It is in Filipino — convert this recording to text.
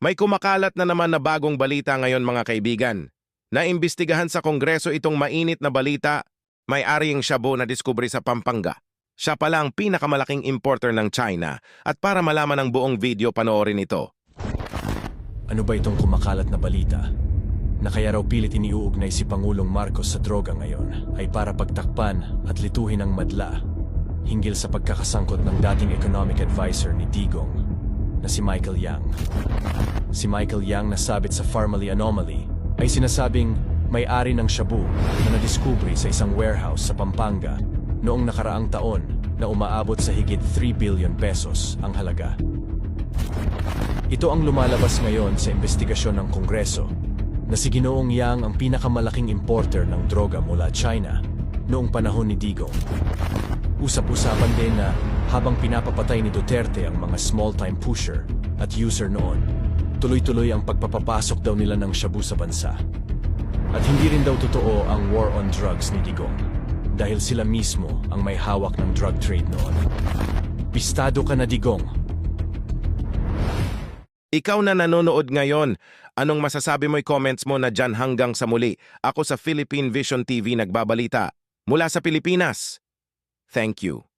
May kumakalat na naman na bagong balita ngayon mga kaibigan. Naimbestigahan sa Kongreso itong mainit na balita, may-ari ang shabu na diskubre sa Pampanga. Siya pala ang pinakamalaking importer ng China at para malaman ang buong video panoorin ito. Ano ba itong kumakalat na balita? Na kaya raw pilit iniuugnay si Pangulong Marcos sa droga ngayon ay para pagtakpan at lituhin ang madla hinggil sa pagkakasangkot ng dating economic advisor ni Digong na si Michael Yang. Si Michael Yang na sabit sa Farmally Anomaly ay sinasabing may-ari ng shabu na nadiskubre sa isang warehouse sa Pampanga noong nakaraang taon na umaabot sa higit 3 billion pesos ang halaga. Ito ang lumalabas ngayon sa investigasyon ng Kongreso na si Ginoong Yang ang pinakamalaking importer ng droga mula China noong panahon ni Digong. Usap-usapan din na habang pinapapatay ni Duterte ang mga small-time pusher at user noon, tuloy-tuloy ang pagpapapasok daw nila ng shabu sa bansa. At hindi rin daw totoo ang war on drugs ni Digong dahil sila mismo ang may hawak ng drug trade noon. Pistado ka na, Digong! Ikaw na nanonood ngayon, anong masasabi mo'y comments mo na dyan hanggang sa muli? Ako sa Philippine Vision TV nagbabalita mula sa Pilipinas. Thank you.